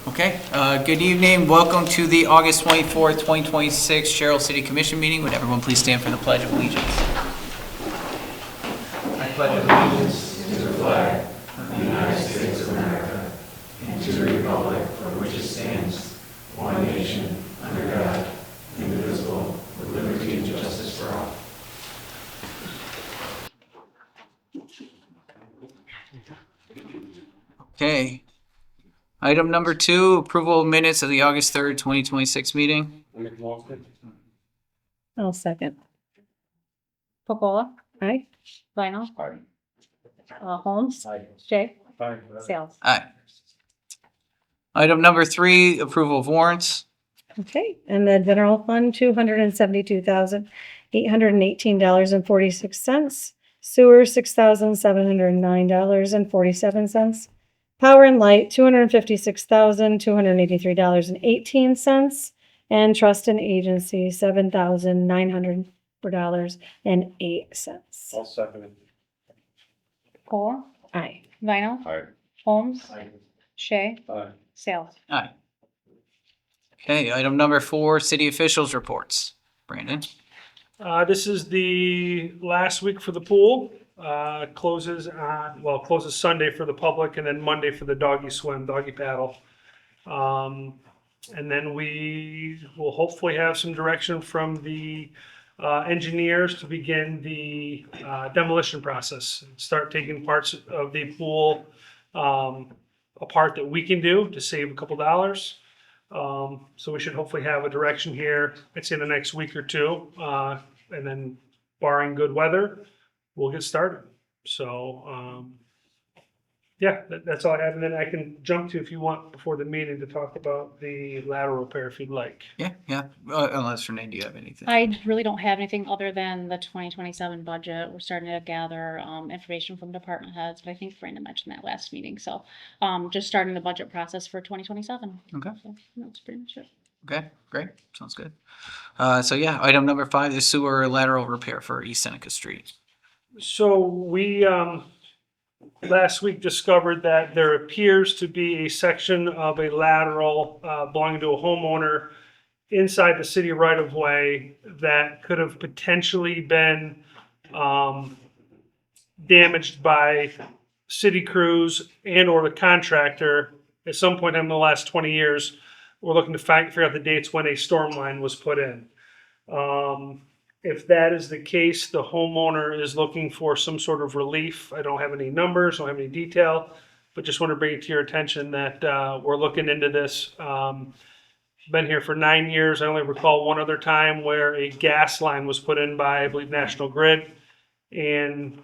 Okay, good evening. Welcome to the August 24th, 2026 Sherrill City Commission meeting. Would everyone please stand for the Pledge of Allegiance? I pledge allegiance to the flag of the United States of America and to the republic for which it stands, one nation, under God, indivisible, with liberty and justice for all. Okay. Item number 2, approval of minutes of the August 3rd, 2026 meeting. I'll second. Pocola, Aye. Vinyl, Holmes, Jay, Sales. Aye. Item number 3, approval of warrants. Okay, and the general fund, $272,818.46. Sewer, $6,709.47. Power and light, $256,283.18. And trust and agency, $7,904.08. I'll second it. Pocola, Aye. Vinyl, Aye. Holmes, Shay, Aye. Sales. Aye. Okay, item number 4, city officials reports. Brandon? This is the last week for the pool. Closes Sunday for the public and then Monday for the doggy swim, doggy paddle. And then we will hopefully have some direction from the engineers to begin the demolition process. Start taking parts of the pool apart that we can do to save a couple dollars. So we should hopefully have a direction here, I'd say in the next week or two. And then barring good weather, we'll get started. So, that's all I have. And then I can jump to, if you want, before the meeting to talk about the lateral repair if you'd like. Yeah. Unless Renee, do you have anything? I really don't have anything other than the 2027 budget. We're starting to gather information from department heads, but I think Brandon mentioned that last meeting. So just starting the budget process for 2027. Okay. So that's pretty much it. Okay, great. Sounds good. Item number 5, the sewer lateral repair for East Seneca Street. So we last week discovered that there appears to be a section of a lateral belonging to a homeowner inside the city right of way that could have potentially been damaged by city crews and or the contractor at some point in the last 20 years. We're looking to figure out the dates when a storm line was put in. If that is the case, the homeowner is looking for some sort of relief. I don't have any numbers, don't have any detail, but just want to bring it to your attention that we're looking into this. Been here for 9 years. I only recall one other time where a gas line was put in by, I believe, National Grid, and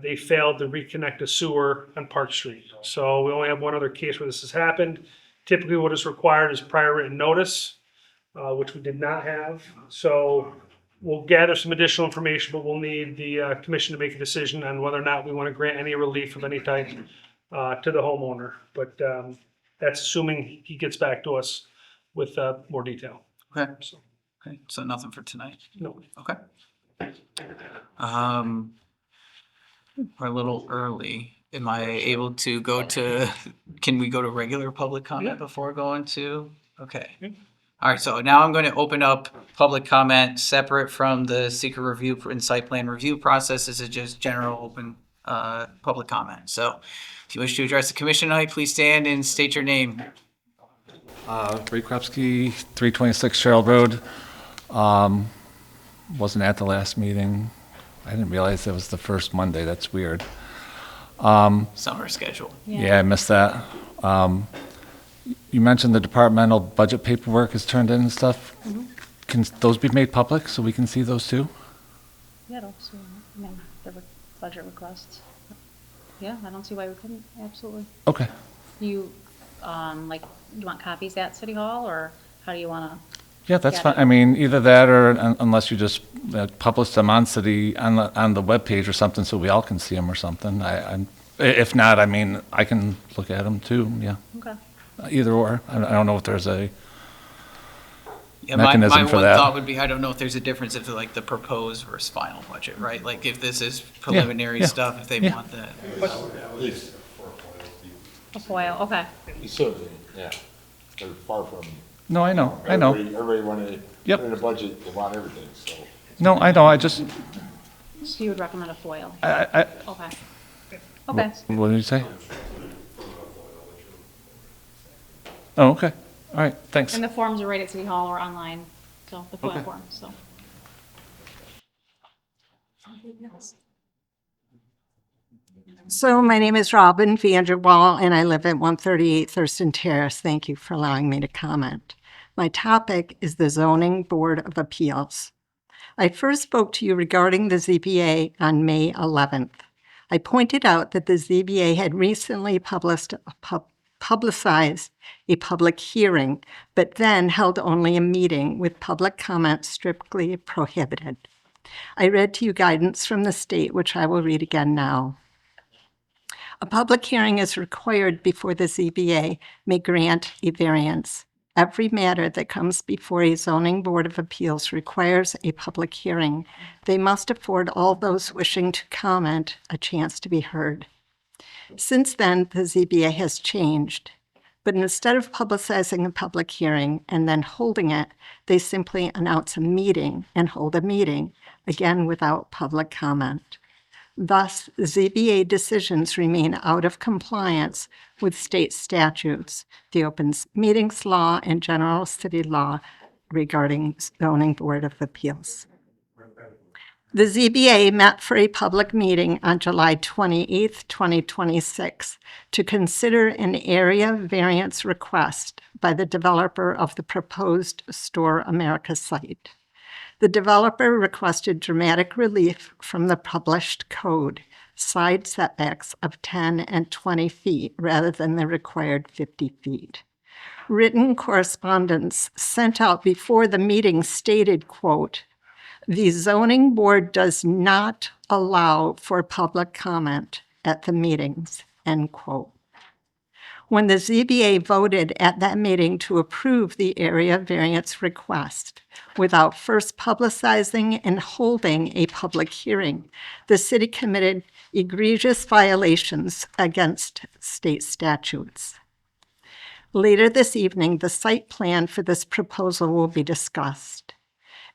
they failed to reconnect a sewer on Park Street. So we only have one other case where this has happened. Typically what is required is prior written notice, which we did not have. So we'll gather some additional information, but we'll need the commission to make a decision on whether or not we want to grant any relief of any type to the homeowner. But that's assuming he gets back to us with more detail. Okay. So nothing for tonight? No. Okay. We're a little early. Am I able to go to, can we go to regular public comment before going to? Okay. Yeah. All right, so now I'm going to open up public comment separate from the seeker review and site plan review process. This is just general open public comment. So if you wish to address the commission tonight, please stand and state your name. Ray Krupski, 326 Sherrill Road. Wasn't at the last meeting. I didn't realize that was the first Monday. That's weird. Summer schedule. Yeah, I missed that. You mentioned the departmental budget paperwork is turned in and stuff. Mm-hmm. Can those be made public so we can see those too? Yeah, the budget requests. Yeah, I don't see why we couldn't. Absolutely. Okay. You you want copies at City Hall, or how do you want to? Yeah, that's Yeah. fine. I mean, either that or unless you just publish them on the webpage or something so we all can see them or something. If not, I mean, I can look at them too. Yeah. Okay. Either or. I don't know if there's a Yeah, mechanism my for one that. thought would be, I don't know if there's a difference if like the proposed versus final budget, right? Like if this is preliminary yeah. stuff, if they Yeah. want that. A foil. Okay. So, yeah. they're far from. No, I know, I know. Everybody wanted, Yep. in a budget, they want everything, so. No, I know, I just, So you would recommend a foil? I, Okay. Okay. what did you say? Oh, okay. All right, thanks. And the forms are right at City Hall or online, so the foil forms, so. So my name is Robin Vanderwall, and I live at 138 Thurston Terrace. Thank you for allowing me to comment. My topic is the Zoning Board of Appeals. I first spoke to you regarding the ZBA on May 11th. I pointed out that the ZBA had recently publicized a public hearing, but then held only a meeting with public comment strictly prohibited. I read to you guidance from the state, which I will read again now. A public hearing is required before the ZBA may grant a variance. Every matter that comes before a zoning board of appeals requires a public hearing. They must afford all those wishing to comment a chance to be heard. Since then, the ZBA has changed, but instead of publicizing a public hearing and then holding it, they simply announce a meeting and hold a meeting, again without public comment. Thus, ZBA decisions remain out of compliance with state statutes, the Open Meetings Law and General City Law regarding zoning board of appeals. The ZBA met for a public meeting on July 28, 2026, to consider an area variance request by the developer of the proposed Store America site. The developer requested dramatic relief from the published code, side setbacks of 10 and 20 feet rather than the required 50 feet. Written correspondence sent out before the meeting stated, quote, "The zoning board does not allow for public comment at the meetings," end quote. When the ZBA voted at that meeting to approve the area variance request, without first publicizing and holding a public hearing, the city committed egregious violations against state statutes. Later this evening, the site plan for this proposal will be discussed.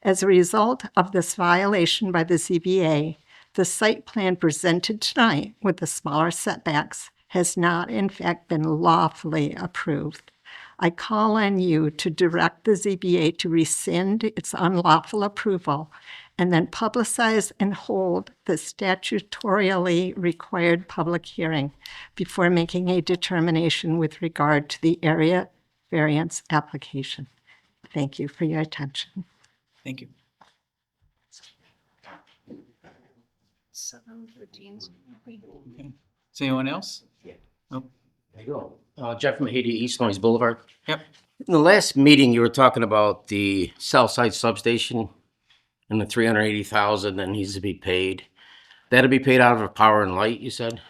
As a result of this violation by the ZBA, the site plan presented tonight with the smaller setbacks has not in fact been lawfully approved. I call on you to direct the ZBA to rescind its unlawful approval and then publicize and hold the statutorily required public hearing before making a determination with regard to the area variance application. Thank you for your attention. Thank you. 7:13. Okay. Is anyone else? Nope. There you go. Jeff Mahady, East Noise Boulevard. Yep. In the last meeting, you were talking about the South Side substation and the $380,000 that needs to be paid. That'll be paid out of a power and light, you said?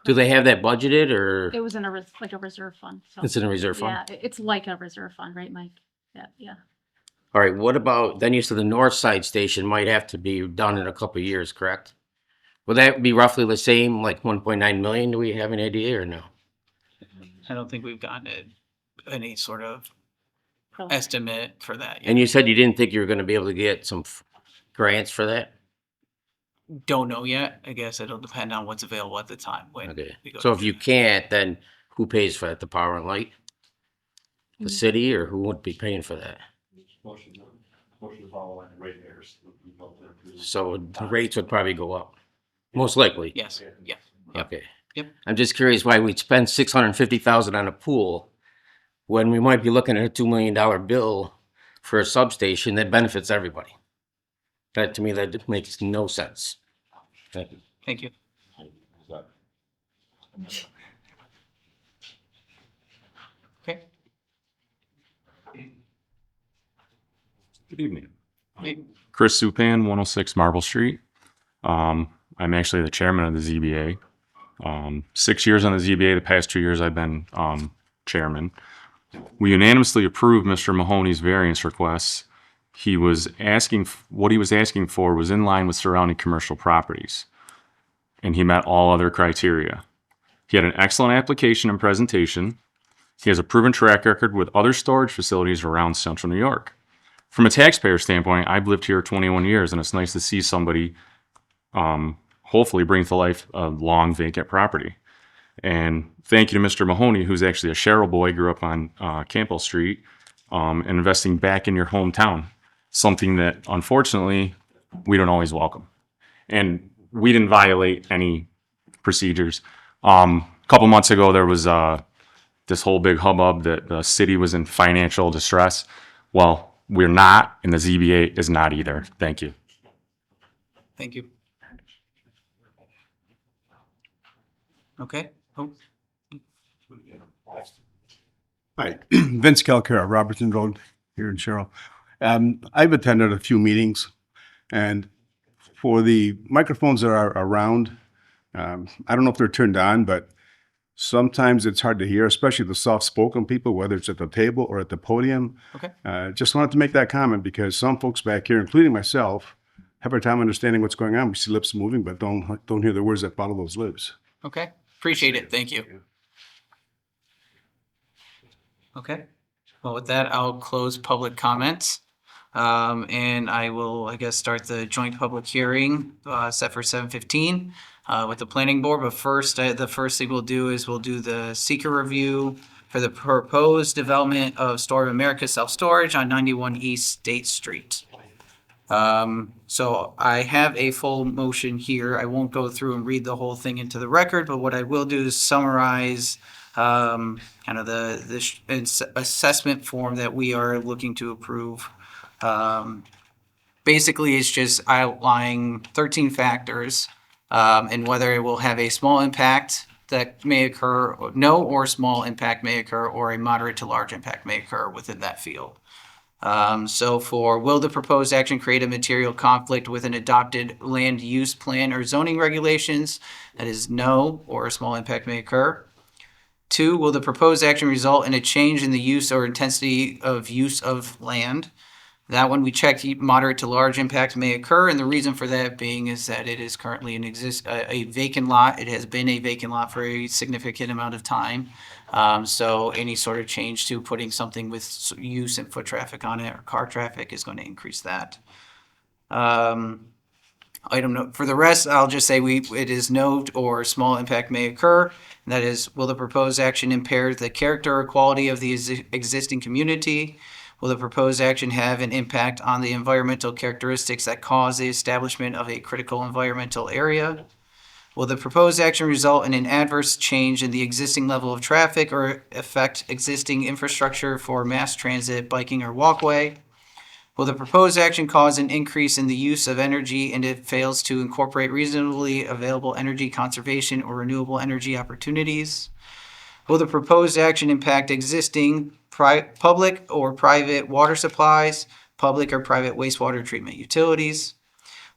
Do they have that budgeted or It was in a, like a reserve fund, so. it's in a reserve fund? Yeah, it's like a reserve fund, right, Mike? Yeah, yeah. All right, what about, then you said the North Side station might have to be done in a couple of years, correct? Will that be roughly the same, like 1.9 million? Do we have any idea or no? I don't think we've gotten any sort of Probably. estimate for that yet. And you said you didn't think you were going to be able to get some grants for that? Don't know yet. I guess it'll depend on what's available at the time. When Okay. we go So to if you can't, then who pays for that? The power and light? The city, or who would be paying for that? So the rates would probably go up, most likely. Yes, yeah. Okay. Yep. I'm just curious why we'd spend $650,000 on a pool when we might be looking at a $2 million bill for a substation that benefits everybody. That, to me, that makes no sense. Thank you. Thank you. Okay. Good evening. Hey, Chris Supan, 106 Marble Street. I'm actually the chairman of the ZBA. 6 years on the ZBA. The past 2 years I've been chairman. We unanimously approved Mr. Mahoney's variance requests. He was asking, what he was asking for was in line with surrounding commercial properties, and he met all other criteria. He had an excellent application and presentation. He has a proven track record with other storage facilities around central New York. From a taxpayer standpoint, I've lived here 21 years, and it's nice to see somebody hopefully bring to life a long vacant property. And thank you to Mr. Mahoney, who's actually a Sherrill boy, grew up on Campbell Street, and investing back in your hometown, something that unfortunately we don't always welcome. And we didn't violate any procedures. A couple months ago, there was this whole big hubbub that the city was in financial distress. Well, we're not, and the ZBA is not either. Thank you. Thank you. Okay. Oh, Hi, Vince Calcara, Robertson Road here in Sherrill. I've attended a few meetings, and for the microphones that are around, I don't know if they're turned on, but sometimes it's hard to hear, especially the soft-spoken people, whether it's at the table or at the podium. okay. Just wanted to make that comment because some folks back here, including myself, have a hard time understanding what's going on. We see lips moving, but don't hear the words that follow those lips. Okay. Appreciate it. Thank you. Okay. Well, with that, I'll close public comments. And I will, I guess, start the joint public hearing, set for 7:15, with the planning board. But first, the first thing we'll do is we'll do the seeker review for the proposed development of Store of America Self-Storage on 91 East State Street. So I have a full motion here. I won't go through and read the whole thing into the record, but what I will do is summarize kind of the assessment form that we are looking to approve. Basically, it's just outlining 13 factors and whether it will have a small impact that may occur, no or small impact may occur, or a moderate to large impact may occur within that field. So for will the proposed action create a material conflict with an adopted land use plan or zoning regulations? That is no, or a small impact may occur. 2, will the proposed action result in a change in the use or intensity of use of land? That one we checked, moderate to large impact may occur, and the reason for that being is that it is currently a vacant lot. It has been a vacant lot for a significant amount of time. So any sort of change to putting something with use and foot traffic on it or car traffic is going to increase that. Item note for the rest, I'll just say it is no or small impact may occur. And that is, will the proposed action impair the character or quality of the existing community? Will the proposed action have an impact on the environmental characteristics that cause the establishment of a critical environmental area? Will the proposed action result in an adverse change in the existing level of traffic or affect existing infrastructure for mass transit, biking, or walkway? Will the proposed action cause an increase in the use of energy and it fails to incorporate reasonably available energy conservation or renewable energy opportunities? Will the proposed action impact existing public or private water supplies, public or private wastewater treatment utilities?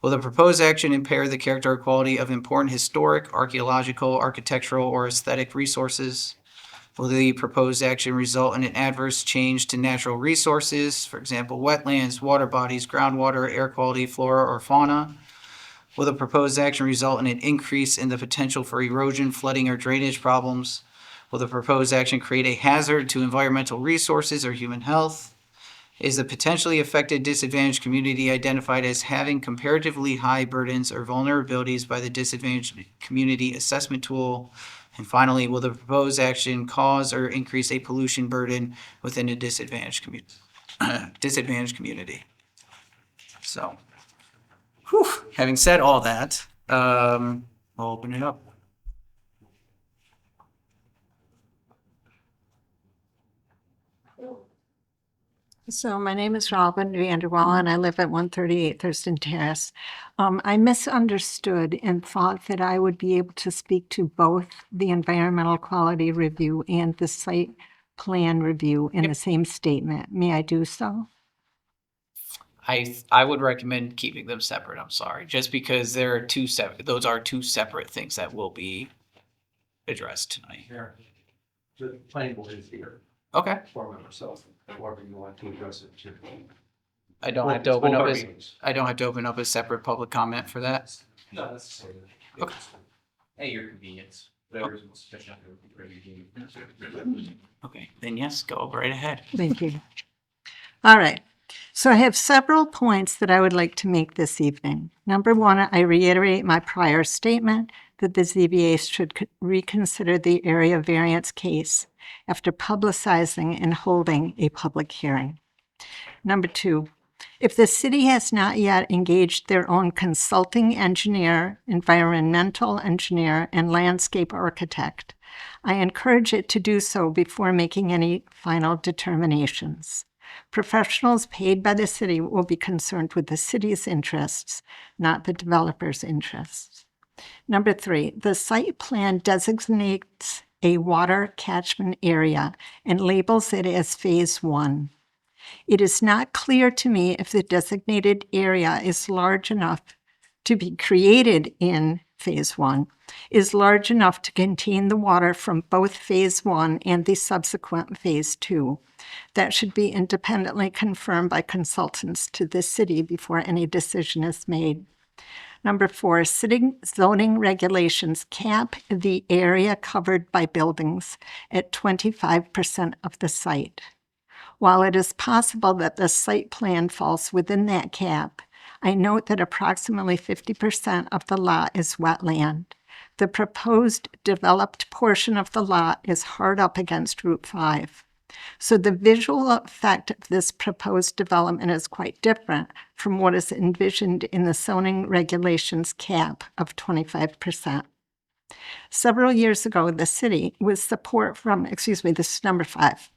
Will the proposed action impair the character or quality of important historic, archaeological, architectural, or aesthetic resources? Will the proposed action result in an adverse change to natural resources, for example, wetlands, water bodies, groundwater, air quality, flora, or fauna? Will the proposed action result in an increase in the potential for erosion, flooding, or drainage problems? Will the proposed action create a hazard to environmental resources or human health? Is the potentially affected disadvantaged community identified as having comparatively high burdens or vulnerabilities by the disadvantaged community assessment tool? And finally, will the proposed action cause or increase a pollution burden within a disadvantaged community? So, having said all that, we'll open it up. So my name is Robin Vanderwall, and I live at 138 Thurston Terrace. I misunderstood and thought that I would be able to speak to both the environmental quality review and the site plan review in the same statement. May I do so? I would recommend keeping them separate. I'm sorry, just because there are those are two separate things that will be addressed tonight. The planning board is here. Okay. For myself, however you want to address it. I don't have to open up a separate public comment for that. Not necessarily. Okay. At your convenience. Whatever is most efficient, it would be ready. Okay, then yes, go right ahead. Thank you. All right. So I have several points that I would like to make this evening. Number one, I reiterate my prior statement that the ZBA should reconsider the area variance case after publicizing and holding a public hearing. Number two, if the city has not yet engaged their own consulting engineer, environmental engineer, and landscape architect, I encourage it to do so before making any final determinations. Professionals paid by the city will be concerned with the city's interests, not the developer's interests. Number three, the site plan designates a water catchment area and labels it as Phase 1. It is not clear to me if the designated area is large enough to be created in Phase 1, is large enough to contain the water from both Phase 1 and the subsequent Phase 2. That should be independently confirmed by consultants to the city before any decision is made. Number four, city zoning regulations cap the area covered by buildings at 25% of the site. While it is possible that the site plan falls within that cap, I note that approximately 50% of the lot is wetland. The proposed developed portion of the lot is hard up against Route 5. So the visual effect of this proposed development is quite different from what is envisioned in the zoning regulations cap of 25%. Several years ago, the city, with support from, this is number 5.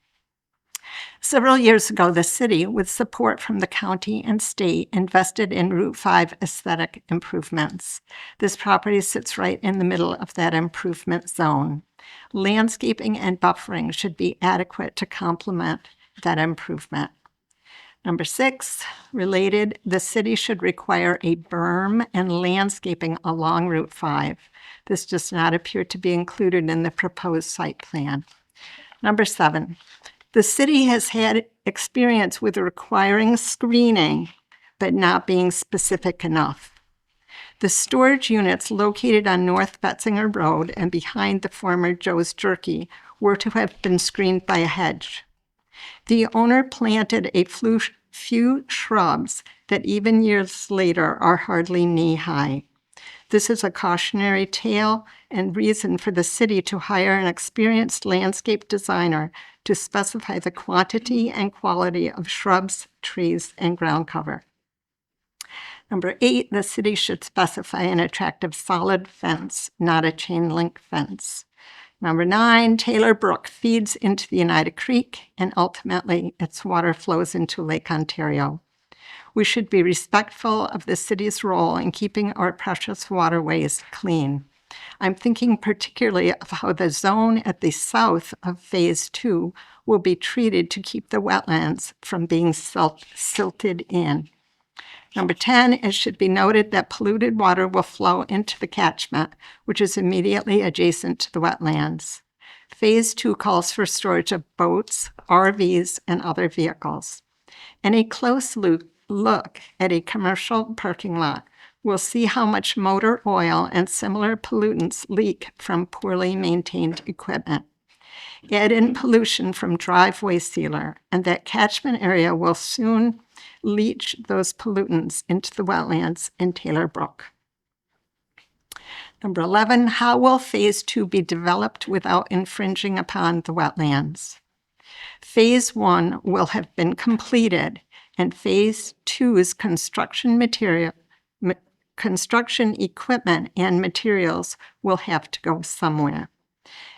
Several years ago, the city, with support from the county and state, invested in Route 5 aesthetic improvements. This property sits right in the middle of that improvement zone. Landscaping and buffering should be adequate to complement that improvement. Number 6, related, the city should require a berm and landscaping along Route 5. This does not appear to be included in the proposed site plan. Number 7, the city has had experience with requiring screening, but not being specific enough. The storage units located on North Betzinger Road and behind the former Joe's Jerky were to have been screened by a hedge. The owner planted a few shrubs that even years later are hardly knee-high. This is a cautionary tale and reason for the city to hire an experienced landscape designer to specify the quantity and quality of shrubs, trees, and ground cover. Number 8, the city should specify an attractive solid fence, not a chain link fence. Number 9, Taylor Brook feeds into the Oneida Creek, and ultimately its water flows into Lake Ontario. We should be respectful of the city's role in keeping our precious waterways clean. I'm thinking particularly of how the zone at the south of Phase 2 will be treated to keep the wetlands from being silted in. Number 10, it should be noted that polluted water will flow into the catchment, which is immediately adjacent to the wetlands. Phase 2 calls for storage of boats, RVs, and other vehicles. Any close look at a commercial parking lot will see how much motor oil and similar pollutants leak from poorly maintained equipment. Add in pollution from driveway sealer, and that catchment area will soon leach those pollutants into the wetlands in Taylor Brook. Number 11, how will Phase 2 be developed without infringing upon the wetlands? Phase 1 will have been completed, and Phase 2's construction equipment and materials will have to go somewhere.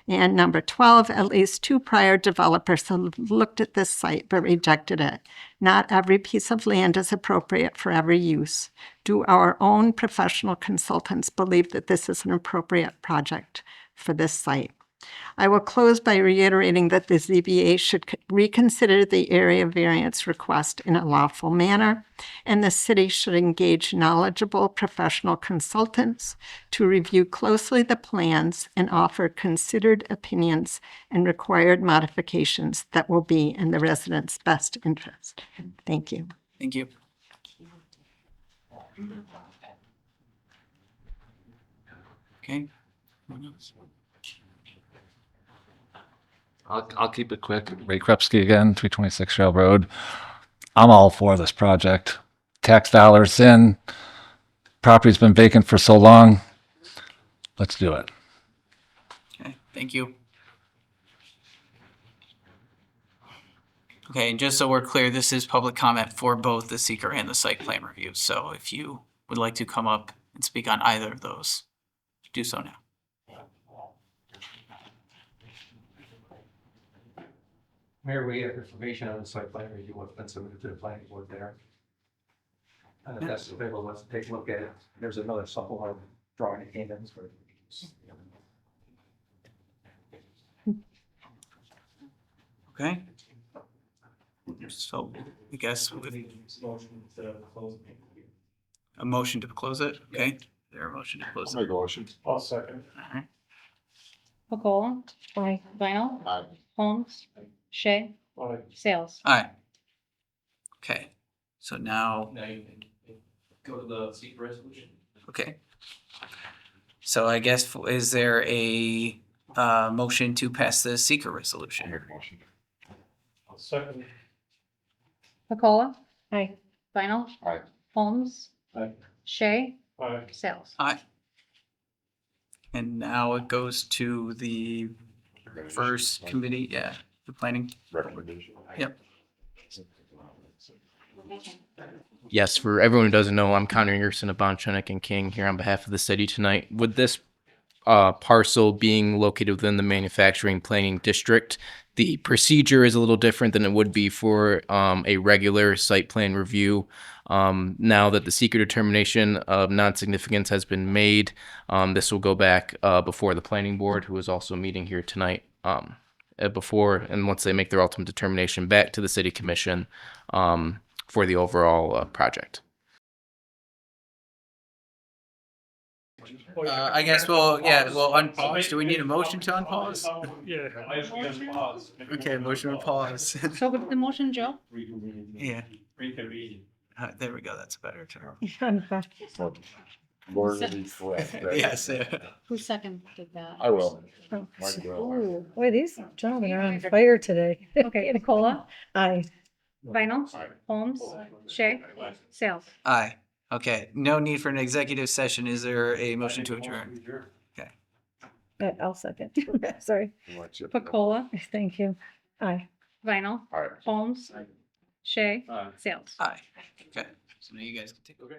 And number 12, at least 2 prior developers have looked at this site but rejected it. Not every piece of land is appropriate for every use. Do our own professional consultants believe that this is an appropriate project for this site? I will close by reiterating that the ZBA should reconsider the area variance request in a lawful manner, and the city should engage knowledgeable professional consultants to review closely the plans and offer considered opinions and required modifications that will be in the residents' best interest. Thank you. Thank you. Okay. I'll keep it quick. Ray Krupski again, 326 Sherrill Road. I'm all for this project. Tax dollars in. Property's been vacant for so long. Let's do it. Okay, thank you. Okay, and just so we're clear, this is public comment for both the seeker and the site plan review. So if you would like to come up and speak on either of those, do so now. Mayor, we have information on the site plan review, what's been submitted to the planning board there. And if that's available, let's take a look at it. There's another supplemental drawing that came in for. Okay? So I guess with a motion to close it, okay? Is there a motion to close it? motion. I'll second. All right. Pacola, Aye. Vinyl, Aye. Holmes, Shay, Aye. Sales. Aye. Okay, so now, Now you can go to the secret resolution. okay. So I guess, is there a motion to pass the seeker resolution? I'll second. Pacola, Aye. Vinyl, Aye. Holmes, Aye. Shay, Aye. Sales. Aye. And now it goes to the first committee, yeah, the planning. Recommendation. Yep. Yes, for everyone who doesn't know, I'm Connor Ingerson of Bonchenick and King here on behalf of the city tonight. With this parcel being located within the manufacturing planning district, the procedure is a little different than it would be for a regular site plan review. Now that the secret determination of non-significance has been made, this will go back before the planning board, who is also meeting here tonight, before, and once they make their ultimate determination, back to the city commission for the overall project. I guess we'll unpause. Do we need a motion to unpause? Yeah. Okay, motion to pause. So with the motion, Joe? Yeah, Reconvene. there we go. That's a better term. Yes. Who seconded that? I will. Ooh, boy, these gentlemen are on fire today. Okay, Pacola, Aye. Vinyl, Holmes, Shay, Sales. Aye. Okay, no need for an executive session. Is there a motion to adjourn? I'll second. Sorry. Pacola, Thank you. Aye. Vinyl, Aye. Holmes, Shay, Aye. Sales. Aye. Okay, so now you guys can take over.